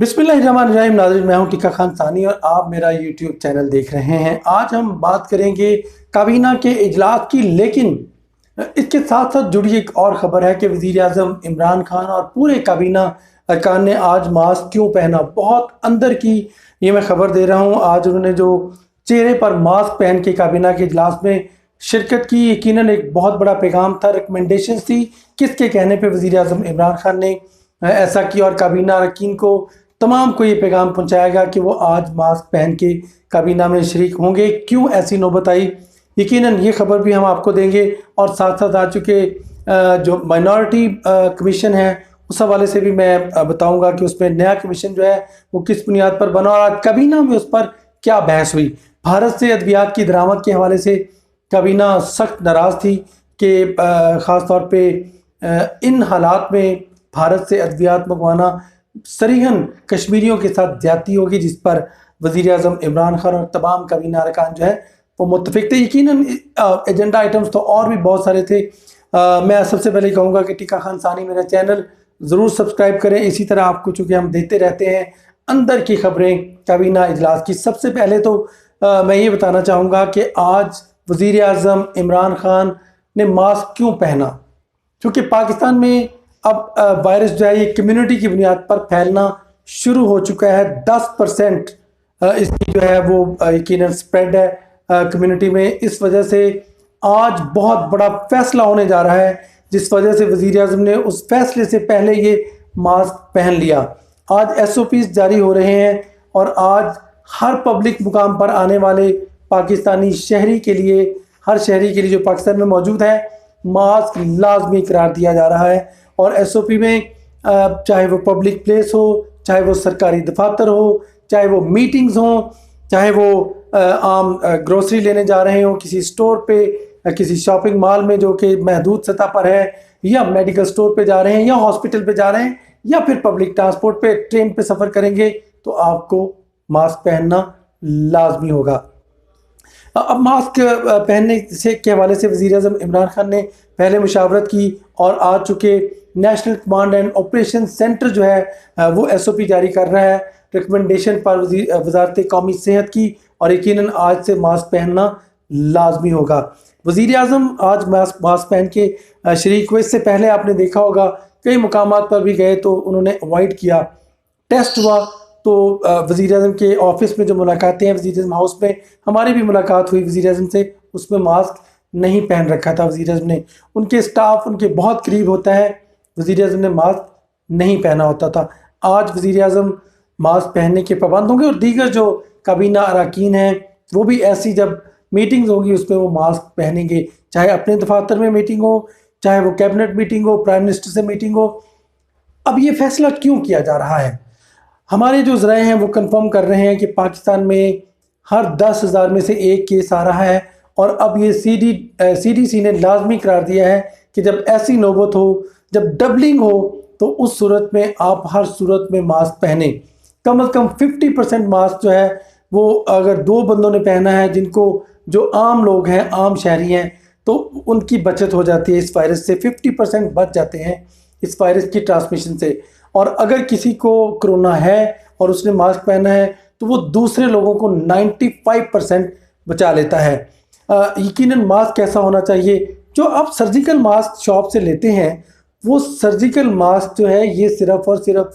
बिस्मिल्लाहिर्रहमानिर्रहीम। नाज़रीन, मैं हूं टिक्का खान सानी और आप मेरा यूट्यूब चैनल देख रहे हैं। आज हम बात करेंगे काबीना के इजलास की, लेकिन इसके साथ साथ जुड़ी एक और ख़बर है कि वज़ीर-ए-आज़म इमरान खान और पूरे काबीना अरकान ने आज मास्क क्यों पहना। बहुत अंदर की ये मैं ख़बर दे रहा हूँ। आज उन्होंने जो चेहरे पर मास्क पहन के काबीना के इजलास में शिरकत की, यकीनन एक बहुत बड़ा पैगाम था, रिकमेंडेशन थी। किसके कहने पर वज़ीर-ए-आज़म इमरान खान ने ऐसा किया और काबीना अरकान को तमाम को ये पैगाम पहुंचाएगा कि वो आज मास्क पहन के काबीना में शरीक होंगे। क्यों ऐसी नौबत आई, यकीनन ये खबर भी हम आपको देंगे। और साथ साथ आ चुके जो माइनॉरिटी कमीशन है उस हवाले से भी मैं बताऊंगा कि उसमें नया कमीशन जो है वो किस बुनियाद पर बना और आज काबीना में उस पर क्या बहस हुई। भारत से अद्वियात की दरामद के हवाले से काबीना सख्त नाराज़ थी कि ख़ास तौर पर इन हालात में भारत से अद्वियात मंगवाना सरीहन कश्मीरियों के साथ ज्यादती होगी, जिस पर वज़ीर-ए-आज़म इमरान खान और तमाम काबीना अरकान जो है वो मुत्तफिक थे। यकीनन एजेंडा आइटम्स तो और भी बहुत सारे थे। मैं सबसे पहले कहूँगा कि टिक्का खान सानी मेरा चैनल ज़रूर सब्सक्राइब करें। इसी तरह आपको चूँकि हम देते रहते हैं अंदर की खबरें काबीना इजलास की। सबसे पहले तो मैं ये बताना चाहूँगा कि आज वज़ीर-ए-आज़म इमरान खान ने मास्क क्यों पहना, क्योंकि पाकिस्तान में अब वायरस जो है ये कम्युनिटी की बुनियाद पर फैलना शुरू हो चुका है। 10% इसकी जो है वो यकीनन स्प्रेड है कम्युनिटी में। इस वजह से आज बहुत बड़ा फैसला होने जा रहा है, जिस वजह से वज़ीर-ए-आज़म ने उस फैसले से पहले ये मास्क पहन लिया। आज SOPs जारी हो रहे हैं और आज हर पब्लिक मुकाम पर आने वाले पाकिस्तानी शहरी के लिए, हर शहरी के लिए जो पाकिस्तान में मौजूद है, मास्क लाजमी करार दिया जा रहा है। और SOP में चाहे वो पब्लिक प्लेस हो, चाहे वो सरकारी दफातर हो, चाहे वो मीटिंग्स हो, चाहे वो आम ग्रोसरी लेने जा रहे हो किसी स्टोर पे, किसी शॉपिंग मॉल में जो कि महदूद सतह पर है, या मेडिकल स्टोर पे जा रहे हैं, या हॉस्पिटल पे जा रहे हैं, या फिर पब्लिक ट्रांसपोर्ट पे ट्रेन पे सफ़र करेंगे, तो आपको मास्क पहनना लाजमी होगा। अब मास्क पहनने से के हवाले से वज़ीर-ए-आज़म इमरान खान ने पहले मुशावरत की और आ चुके national command and operation centre जो है वो SOP जारी कर रहा है रिकमेंडेशन पर वज़ारत कौमी सेहत की, और यकीनन आज से मास्क पहनना लाजमी होगा। वज़ीर-ए-आज़म आज मास्क पहन के शरीक हुए। इससे पहले आपने देखा होगा कई मुकामात पर भी गए तो उन्होंने अवॉइड किया। टेस्ट हुआ तो वज़ीर-ए-आज़म के ऑफिस में जो मुलाकातें हैं, वज़ीर-ए-आज़म हाउस में हमारी भी मुलाकात हुई वज़ीर-ए-आज़म से, उसमें मास्क नहीं पहन रखा था वज़ीर-ए-आज़म ने। उनके स्टाफ उनके बहुत करीब होता है, वज़ीर-ए-आज़म ने मास्क नहीं पहना होता था। आज वज़ीर-ए-आज़म मास्क पहनने के पाबंद होंगे और दीगर जो काबीना अरकान हैं वो भी ऐसी जब मीटिंग्स होगी उसमें वो मास्क पहनेंगे, चाहे अपने दफातर में मीटिंग हो, चाहे वो कैबिनेट मीटिंग हो, प्राइम मिनिस्टर से मीटिंग हो। अब ये फैसला क्यों किया जा रहा है? हमारे जो ज़राए हैं वो कंफर्म कर रहे हैं कि पाकिस्तान में हर 10,000 में से एक केस आ रहा है, और अब ये CDC ने लाजमी करार दिया है कि जब ऐसी नौबत हो, जब डबलिंग हो, तो उस सूरत में आप हर सूरत में मास्क पहने। कम से कम 50% मास्क जो है वो अगर 2 बंदों ने पहना है, जिनको जो आम लोग हैं, आम शहरी हैं, तो उनकी बचत हो जाती है इस वायरस से। 50% बच जाते हैं इस वायरस की ट्रांसमिशन से। और अगर किसी को कोरोना है और उसने मास्क पहना है तो वो दूसरे लोगों को 95% बचा लेता है। यकीनन मास्क कैसा होना चाहिए? जो आप सर्जिकल मास्क शॉप से लेते हैं, वो सर्जिकल मास्क जो है ये सिर्फ़ और सिर्फ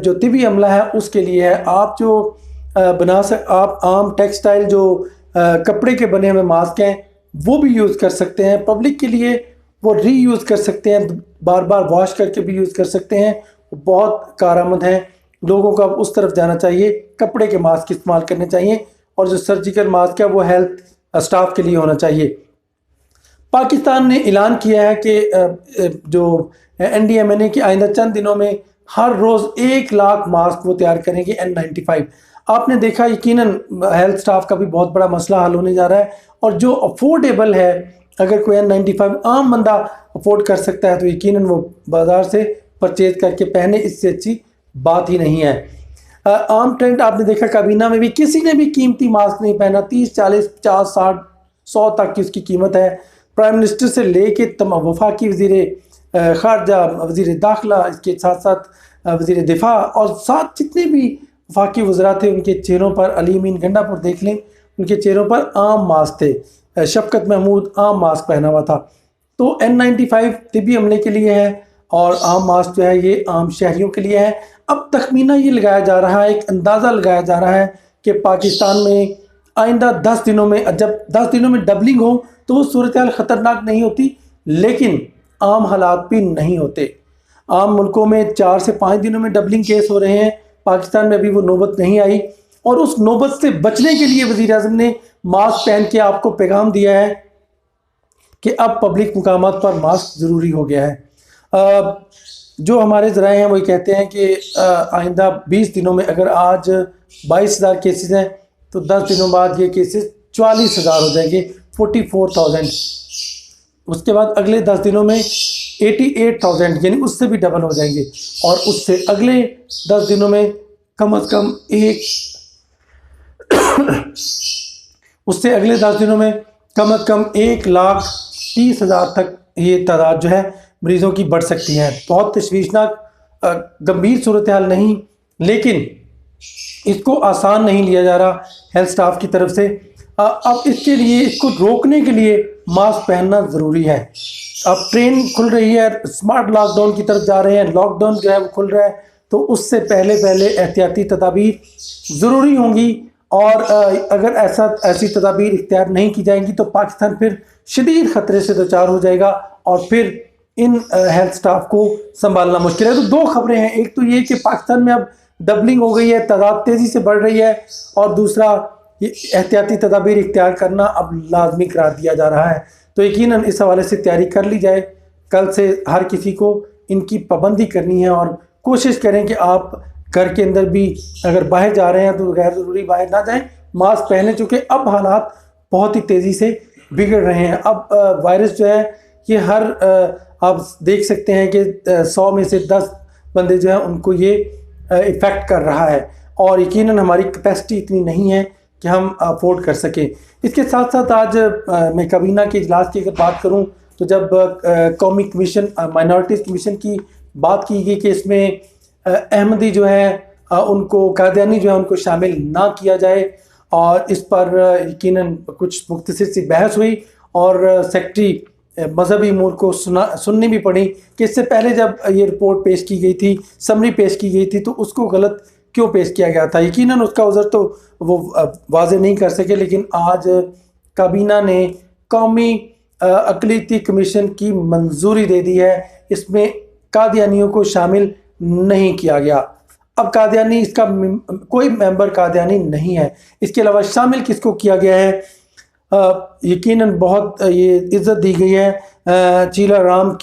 जो तिबी अमला है उसके लिए है। आप जो आप आम टेक्सटाइल जो कपड़े के बने हुए मास्क हैं वो भी यूज़ कर सकते हैं। पब्लिक के लिए वो रीयूज़ कर सकते हैं, बार बार वॉश करके भी यूज़ कर सकते हैं, बहुत कारआमद हैं। लोगों को अब उस तरफ जाना चाहिए, कपड़े के मास्क इस्तेमाल करने चाहिए, और जो सर्जिकल मास्क है वो हेल्थ स्टाफ के लिए होना चाहिए। पाकिस्तान ने ऐलान किया है कि जो NDMA की आइंदा चंद दिनों में हर रोज़ 1 लाख मास्क वो तैयार करेंगे N95। आपने देखा यकीनन हेल्थ स्टाफ का भी बहुत बड़ा मसला हल होने जा रहा है, और जो अफोर्डेबल है, अगर कोई N95 आम बंदा अफोर्ड कर सकता है तो यकीनन वो बाज़ार से परचेज करके पहने, इससे अच्छी बात ही नहीं है। आम ट्रेंड आपने देखा काबीना में भी किसी ने भी कीमती मास्क नहीं पहना। 30, 40, 50, 60, 100 तक की उसकी कीमत है। प्राइम मिनिस्टर से ले के वफाकी वज़ीर خارجہ، وزیر داخلہ، اس کے ساتھ ساتھ وزیر دفاع اور ساتھ جتنے بھی وفاقی وزراء تھے ان کے چہروں پر، علی امین گنڈا پر دیکھ لیں ان کے چہروں پر عام ماسک تھے، شفقت محمود عام ماسک پہنا ہوا تھا۔ تو N95 طبی عملے کے لیے ہے اور عام ماسک جو ہے یہ عام شہریوں کے لیے ہے۔ اب تخمینہ یہ لگایا جا رہا ہے، ایک اندازہ لگایا جا رہا ہے کہ پاکستان میں آئندہ 10 دنوں میں، جب 10 دنوں میں ڈبلنگ ہو تو وہ صورتحال خطرناک نہیں ہوتی، لیکن عام حالات بھی نہیں ہوتے۔ عام ملکوں میں 4 سے 5 دنوں میں ڈبلنگ کیس ہو رہے ہیں، پاکستان میں ابھی وہ نوبت نہیں آئی، اور اس نوبت سے بچنے کے لیے وزیر اعظم نے ماسک پہن کے آپ کو پیغام دیا ہے کہ اب پبلک مقامات پر ماسک ضروری ہو گیا ہے۔ جو ہمارے ذرائع ہیں وہ کہتے ہیں کہ آئندہ 20 دنوں میں اگر آج 22,000 کیسز ہیں تو 10 دنوں بعد یہ کیسز 44,000 ہو جائیں گے، 44,000۔ اس کے بعد اگلے 10 دنوں میں 88,000، یعنی اس سے بھی ڈبل ہو جائیں گے، اور اس سے اگلے 10 دنوں میں کم از کم اس سے اگلے 10 دنوں میں کم از کم 1,30,000 تک یہ تعداد جو ہے مریضوں کی بڑھ سکتی ہے۔ بہت تشویشناک گمبھیر صورتحال نہیں، لیکن اس کو آسان نہیں لیا جا رہا ہیلتھ سٹاف کی طرف سے۔ اب اس کے لیے، اس کو روکنے کے لیے ماسک پہننا ضروری ہے۔ اب ٹرین کھل رہی ہے، سمارٹ لاک ڈاؤن کی طرف جا رہے ہیں، لاک ڈاؤن جو ہے وہ کھل رہا ہے، تو اس سے پہلے احتیاطی تدابیر ضروری ہوں گی، اور اگر ایسی تدابیر اختیار نہیں کی جائیں گی تو پاکستان پھر شدید خطرے سے دوچار ہو جائے گا، اور پھر ان ہیلتھ سٹاف کو سنبھالنا مشکل ہے۔ تو 2 خبریں ہیں، ایک تو یہ کہ پاکستان میں اب ڈبلنگ ہو گئی ہے، تعداد تیزی سے بڑھ رہی ہے، اور دوسرا یہ احتیاطی تدابیر اختیار کرنا اب لازمی قرار دیا جا رہا ہے۔ تو یقیناً اس حوالے سے تیاری کر لی جائے، کل سے ہر کسی کو ان کی پابندی کرنی ہے، اور کوشش کریں کہ آپ گھر کے اندر بھی اگر باہر جا رہے ہیں تو غیر ضروری باہر نہ جائیں، ماسک پہنیں، چونکہ اب حالات بہت ہی تیزی سے بگڑ رہے ہیں۔ اب وائرس جو ہے یہ آپ دیکھ سکتے ہیں کہ 100 میں سے 10 بندے جو ہیں ان کو یہ افیکٹ کر رہا ہے، اور یقیناً ہماری کیپیسٹی اتنی نہیں ہے کہ ہم افورڈ کر سکیں۔ اس کے ساتھ ساتھ آج میں کابینہ کے اجلاس کی اگر بات کروں تو جب قومی کمیشن، مائنورٹیز کمیشن کی بات کی گئی کہ اس میں احمدی جو ہیں ان کو، قادیانی جو ہیں ان کو شامل نہ کیا جائے، اور اس پر یقیناً کچھ مختصر سی بحث ہوئی، اور سیکرٹری مذہبی امور کو سننی بھی پڑی کہ اس سے پہلے جب یہ رپورٹ پیش کی گئی تھی، سمری پیش کی گئی تھی، تو اس کو غلط کیوں پیش کیا گیا تھا۔ یقیناً اس کا عذر تو وہ واضح نہیں کر سکے، لیکن آج کابینہ نے قومی اقلیتی کمیشن کی منظوری دے دی ہے، اس میں قادیانیوں کو شامل نہیں کیا گیا۔ اب قادیانی، اس کا کوئی ممبر قادیانی نہیں ہے، اس کے علاوہ شامل کس کو کیا گیا ہے؟ یقیناً بہت یہ عزت دی گئی ہے چیلا رام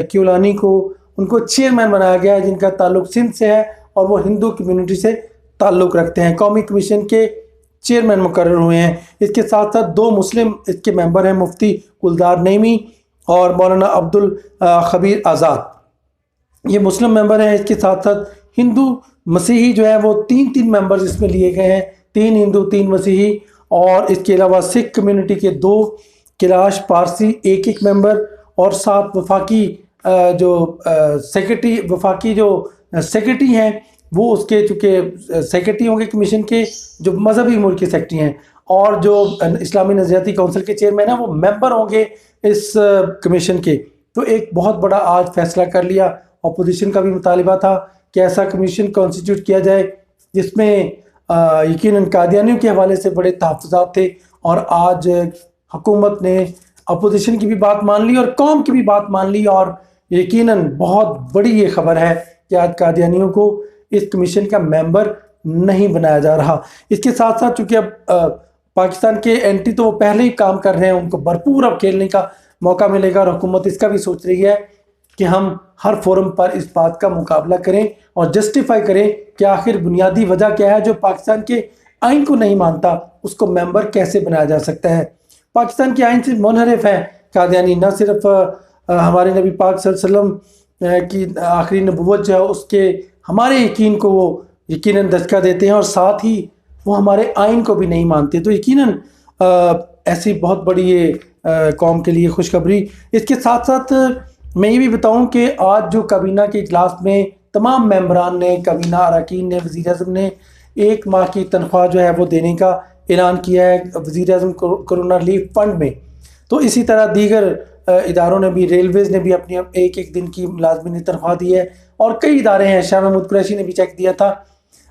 کیولانی کو، ان کو چیئرمین بنایا گیا ہے، جن کا تعلق سندھ سے ہے اور وہ ہندو کمیونٹی سے تعلق رکھتے ہیں، قومی کمیشن کے چیئرمین مقرر ہوئے ہیں۔ اس کے ساتھ ساتھ 2 مسلم اس کے ممبر ہیں، مفتی گلدار نعیمی اور مولانا عبد الخبیر آزاد، یہ مسلم ممبر ہیں۔ اس کے ساتھ ساتھ ہندو مسیحی جو ہے وہ 3 ممبرز اس میں لیے گئے ہیں، 3 ہندو 3 مسیحی، اور اس کے علاوہ سکھ کمیونٹی کے 2، کیلاش پارسی 1 ممبر، اور 7 وفاقی جو سیکرٹری ہیں وہ اس کے، چونکہ سیکرٹری ہوں گے کمیشن کے جو مذہبی امور کے سیکرٹری ہیں، اور جو اسلامی نظریاتی کونسل کے چیئرمین ہیں وہ ممبر ہوں گے اس کمیشن کے۔ تو ایک بہت بڑا آج فیصلہ کر لیا، اپوزیشن کا بھی مطالبہ تھا کہ ایسا کمیشن کانسٹیٹیوٹ کیا جائے جس میں یقیناً قادیانیوں کے حوالے سے بڑے تحفظات تھے، اور آج حکومت نے اپوزیشن کی بھی بات مان لی اور قوم کی بھی بات مان لی، اور یقیناً بہت بڑی یہ خبر ہے کہ آج قادیانیوں کو اس کمیشن کا ممبر نہیں بنایا جا رہا۔ اس کے ساتھ ساتھ چونکہ اب پاکستان کے اینٹی تو وہ پہلے ہی کام کر رہے ہیں، ان کو بھرپور اب کھیلنے کا موقع ملے گا، اور حکومت اس کا بھی سوچ رہی ہے کہ ہم ہر فورم پر اس بات کا مقابلہ کریں اور جسٹیفائی کریں کہ آخر بنیادی وجہ کیا ہے، جو پاکستان کے آئین کو نہیں مانتا اس کو ممبر کیسے بنایا جا سکتا ہے۔ پاکستان کے آئین سے منحرف ہے قادیانی، نہ صرف ہمارے نبی پاک صلی اللہ علیہ وسلم کی آخری نبوت جو ہے اس کے ہمارے یقین کو وہ یقیناً دھچکا دیتے ہیں، اور ساتھ ہی وہ ہمارے آئین کو بھی نہیں مانتے۔ تو یقیناً ایسی بہت بڑی یہ قوم کے لیے خوشخبری۔ اس کے ساتھ ساتھ मैं ये भी बताऊं कि आज जो काबीना के इजलास में तमाम मेंबरान ने, काबीना अरकान ने, वज़ीर-ए-आज़म ने 1 माह की तनख्वाह जो है वो देने का ऐलान किया है वज़ीर-ए-आज़म कोरोना रिलीफ फंड में। तो इसी तरह दीगर इदारों ने भी, रेलवेज़ ने भी अपनी 1-1 दिन की मुलाजमीन तनख्वाह दी है, और कई इदारे हैं, शाह महमूद कुरैशी ने भी चेक दिया था।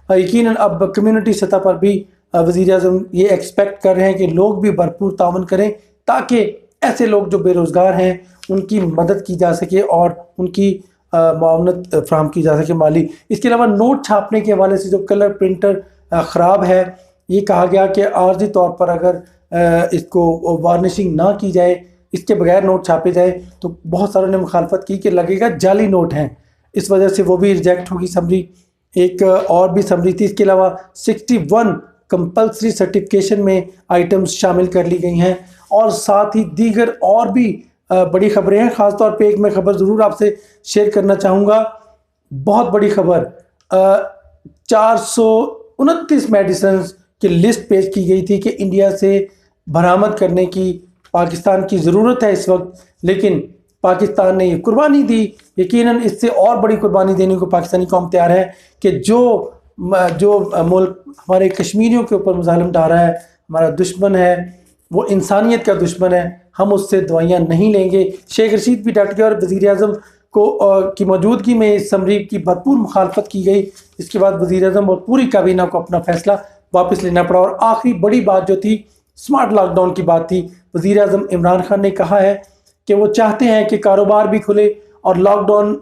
यकीनन अब कम्युनिटी सतह पर भी वज़ीर-ए-आज़म ये एक्सपेक्ट कर रहे हैं कि लोग भी भरपूर ताउन करें ताकि ऐसे लोग जो बेरोज़गार हैं उनकी मदद की जा सके और उनकी मुआवनत फ्राहम की जा सके माली। इसके अलावा नोट छापने के हवाले से जो कलर प्रिंटर ख़राब है, ये कहा गया कि आर्जी तौर पर अगर इसको वार्निशिंग ना की जाए, इसके बगैर नोट छापे जाए, तो बहुत सारों ने मुखालफत की कि लगेगा जाली नोट हैं, इस वजह से वो भी रिजेक्ट होगी समरी। एक और भी समरी थी। इसके अलावा 61 कंपल्सरी सर्टिफिकेशन में आइटम्स शामिल कर ली गई हैं, और साथ ही दीगर और भी बड़ी खबरें हैं। ख़ास तौर पे एक मैं खबर ज़रूर आपसे शेयर करना चाहूँगा, बहुत बड़ी खबर। 429 मेडिसिन की लिस्ट पेश की गई थी कि इंडिया से बरामद करने की पाकिस्तान की ज़रूरत है इस वक्त, लेकिन पाकिस्तान ने ये कुर्बानी दी। यकीनन इससे और बड़ी कुर्बानी देने को पाकिस्तानी कौम तैयार है कि जो मुल्क हमारे कश्मीरियों के ऊपर मुज़ालिम ढा रहा है, हमारा दुश्मन है, वो इंसानियत का दुश्मन है, हम उससे दवाइयाँ नहीं लेंगे। शेख रशीद भी डट गए और वज़ीर-ए-आज़म की मौजूदगी में इस समरी की भरपूर मुखालफत की गई। इसके बाद वज़ीर-ए-आज़म और पूरी काबीना को अपना फ़ैसला वापस लेना पड़ा। और आखिरी बड़ी बात जो थी, स्मार्ट लॉकडाउन की बात थी। वज़ीर-ए-आज़म इमरान खान ने कहा है कि वो चाहते हैं कि कारोबार भी खुले और लॉकडाउन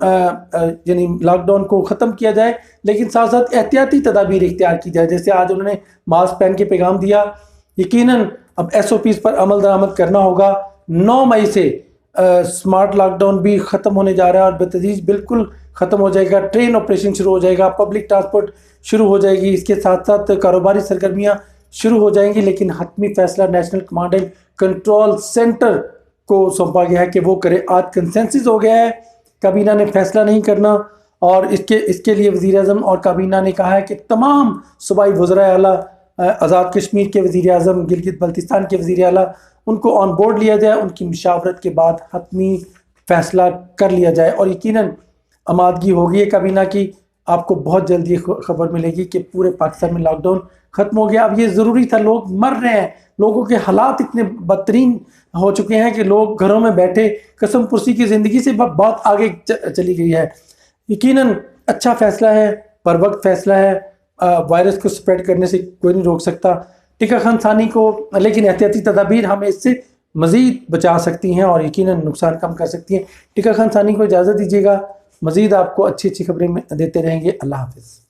यानी लॉकडाउन को ख़त्म किया जाए, लेकिन साथ साथ एहतियाती तदाबीर इख्तियार की जाए। जैसे आज उन्होंने मास्क पहन के पैगाम दिया। यकीनन अब SOPs पर अमल दरामद करना होगा। 9 मई से स्मार्ट लॉकडाउन भी ख़त्म होने जा रहा है और बेतदरीज बिल्कुल ख़त्म हो जाएगा। ट्रेन ऑपरेशन शुरू हो जाएगा, पब्लिक ट्रांसपोर्ट शुरू हो जाएगी, इसके साथ साथ कारोबारी सरगर्मियाँ शुरू हो जाएंगी। लेकिन हतमी फ़ैसला national command and control centre को सौंपा गया है कि वो करे। आज कंसेंसस हो गया है, काबीना ने फैसला नहीं करना, और इसके लिए वज़ीर-ए-आज़म और काबीना ने कहा है कि तमाम सूबाई वज़राए आला, आज़ाद कश्मीर के वज़ीर-ए-आज़म, गिलगित बल्तिस्तान के वज़ीर आला, उनको ऑन बोर्ड लिया जाए, उनकी मुशावरत के बाद हतमी फ़ैसला कर लिया जाए। और यकीनन आमादगी होगी है काबीना की। आपको बहुत जल्दी खबर मिलेगी कि पूरे पाकिस्तान में लॉकडाउन ख़त्म हो गया। अब ये ज़रूरी था, लोग मर रहे हैं, लोगों के हालात इतने बदतरीन हो चुके हैं कि लोग घरों में बैठे कसम पुरसी की ज़िंदगी से बहुत आगे चली गई है। यकीनन अच्छा फ़ैसला है, पर वक्त फ़ैसला है। वायरस को स्प्रेड करने से कोई नहीं रोक सकता टीका खानसानी को, लेकिन एहतियाती तदाबीर हमें इससे मज़ीद बचा सकती हैं और यकीनन नुकसान कम कर सकती हैं। टीका खानसानी को इजाज़त दीजिएगा, मज़ीद आपको अच्छी अच्छी खबरें देते रहेंगे। अल्लाह हाफ़िज़।